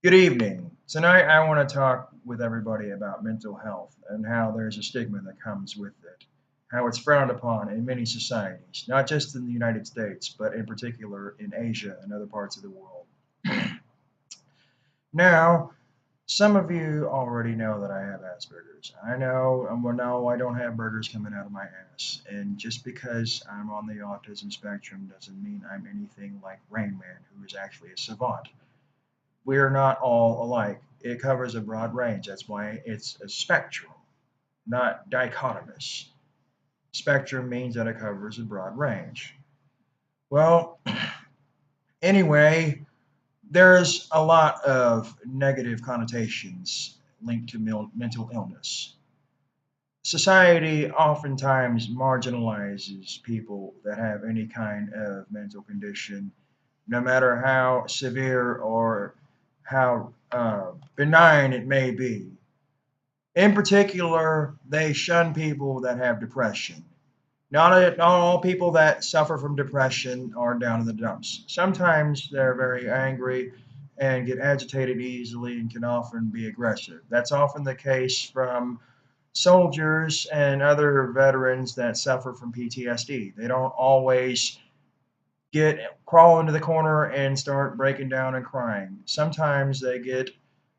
Good evening. Tonight, I want to talk with everybody about mental health and how there's a stigma that comes with it, how it's frowned upon in many societies, not just in the United States, but in particular in Asia and other parts of the world. Now, some of you already know that I have Asperger's. I know, well, no, I don't have burgers coming out of my ass. And just because I'm on the autism spectrum doesn't mean I'm anything like Rain Man, who is actually a savant. We are not all alike. It covers a broad range. That's why it's a spectrum, not dichotomous. Spectrum means that it covers a broad range. Well, anyway, there's a lot of negative connotations linked to mental illness. Society oftentimes marginalizes people that have any kind of mental condition, no matter how severe or how benign it may be. In particular, they shun people that have depression. Not all people that suffer from depression are down in the dumps. Sometimes they're very angry and get agitated easily and can often be aggressive. That's often the case from soldiers and other veterans that suffer from PTSD. They don't always get crawl into the corner and start breaking down and crying. Sometimes they get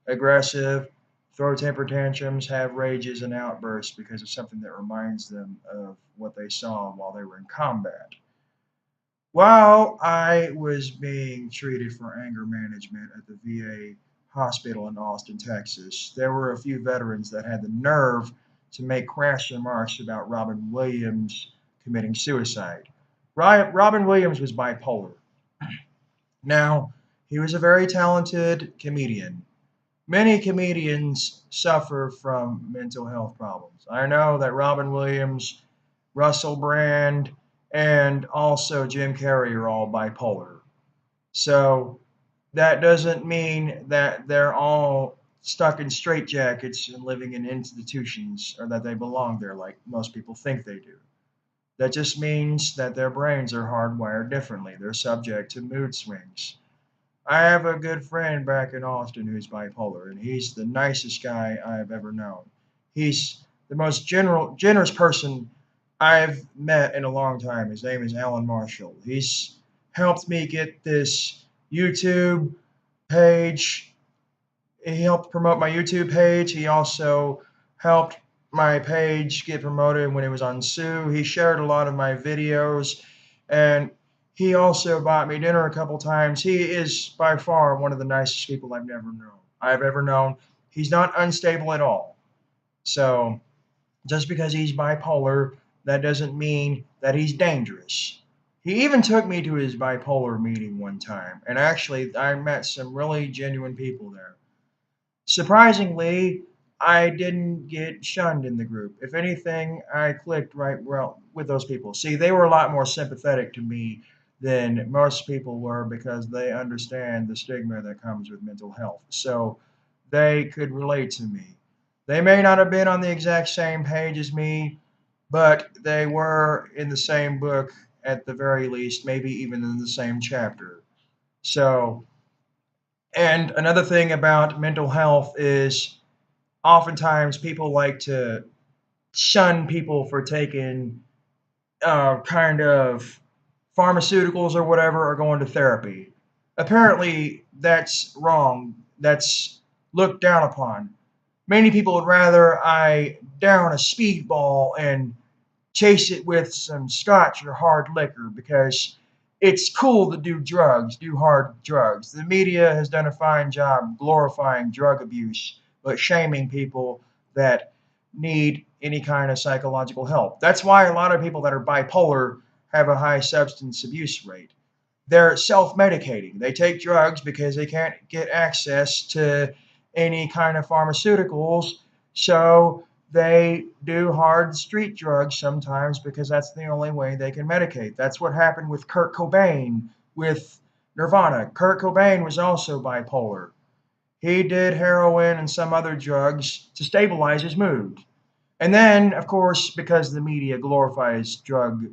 aggressive, throw temper tantrums, have rages and outbursts because of something that reminds them of what they saw while they were in combat. While I was being treated for anger management at the VA hospital in Austin, Texas, there were a few veterans that had the nerve to make crass remarks about Robin Williams committing suicide. Robin Williams was bipolar. Now, he was a very talented comedian. Many comedians suffer from mental health problems. I know that Robin Williams, Russell Brand, and also Jim Carrey are all bipolar. So that doesn't mean that they're all stuck in straitjackets and living in institutions or that they belong there like most people think they do. That just means that their brains are hardwired differently. They're subject to mood swings. I have a good friend back in Austin who's bipolar, and he's the nicest guy I've ever known. He's the most generous person I've met in a long time. His name is Alan Marshall. He's helped me get this YouTube page. He helped promote my YouTube page. He also helped my page get promoted when it was on Sue. He shared a lot of my videos, and he also bought me dinner a couple times. He is by far one of the nicest people I've ever known. He's not unstable at all. So just because he's bipolar, that doesn't mean that he's dangerous. He even took me to his bipolar meeting one time, and actually, I met some really genuine people there. Surprisingly, I didn't get shunned in the group. If anything, I clicked right well with those people. See, they were a lot more sympathetic to me than most people were because they understand the stigma that comes with mental health. So they could relate to me. They may not have been on the exact same page as me, but they were in the same book at the very least, maybe even in the same chapter. So, and another thing about mental health is oftentimes people like to shun people for taking kind of pharmaceuticals or whatever or going to therapy. Apparently, that's wrong. That's looked down upon. Many people would rather I down a speedball and chase it with some scotch or hard liquor because it's cool to do drugs, do hard drugs. The media has done a fine job glorifying drug abuse, but shaming people that need any kind of psychological help. That's why a lot of people that are bipolar have a high substance abuse rate. They're self medicating. They take drugs because they can't get access to any kind of pharmaceuticals. So they do hard street drugs sometimes because that's the only way they can medicate. That's what happened with Kurt Cobain with Nirvana. Kurt Cobain was also bipolar. He did heroin and some other drugs to stabilize his mood. And then, of course, because the media glorifies drug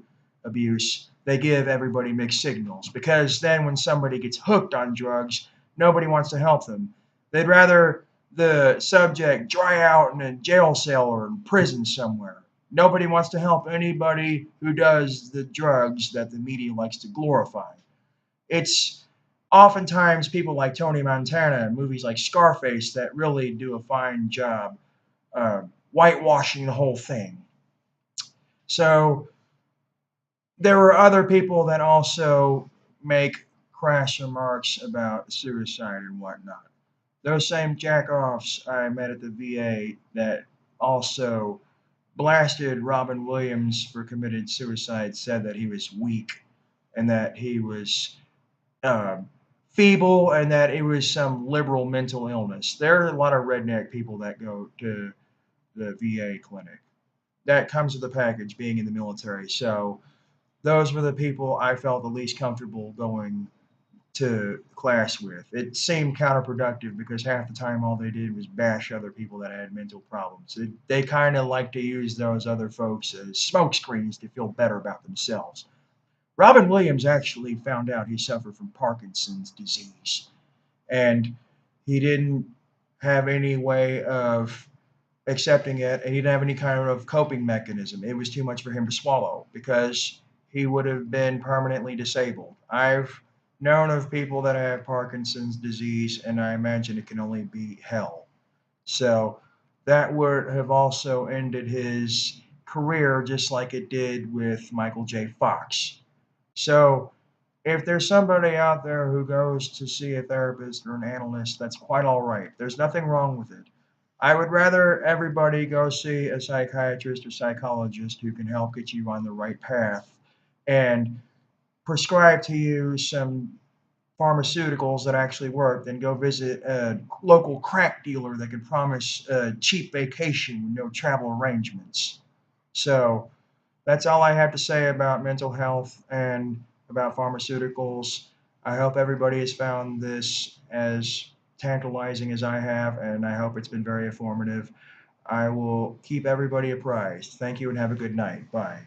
abuse, they give everybody mixed signals. Because then, when somebody gets hooked on drugs, nobody wants to help them. They'd rather the subject dry out in a jail cell or in prison somewhere. Nobody wants to help anybody who does the drugs that the media likes to glorify. It's oftentimes people like Tony Montana in movies like Scarface that really do a fine job whitewashing the whole thing. So there were other people that also make crass remarks about suicide and whatnot. Those same jackoffs I met at the VA that also blasted Robin Williams for committed suicide said that he was weak and that he was uh, feeble and that it was some liberal mental illness. There are a lot of redneck people that go to the VA clinic. That comes with the package being in the military. So those were the people I felt the least comfortable going to class with. It seemed counterproductive because half the time all they did was bash other people that had mental problems. They kind of like to use those other folks as smokescreens to feel better about themselves. Robin Williams actually found out he suffered from Parkinson's disease, and he didn't have any way of accepting it, and he didn't have any kind of coping mechanism. It was too much for him to swallow because he would have been permanently disabled. I've known of people that have Parkinson's disease, and I imagine it can only be hell. So that would have also ended his career just like it did with Michael J. Fox. So if there's somebody out there who goes to see a therapist or an analyst, that's quite all right. There's nothing wrong with it. I would rather everybody go see a psychiatrist or psychologist who can help get you on the right path and prescribe to you some pharmaceuticals that actually work than go visit a local crack dealer that can promise a cheap vacation with no travel arrangements. So that's all I have to say about mental health and about pharmaceuticals. I hope everybody has found this as tantalizing as I have, and I hope it's been very informative. I will keep everybody apprised. Thank you and have a good night. Bye.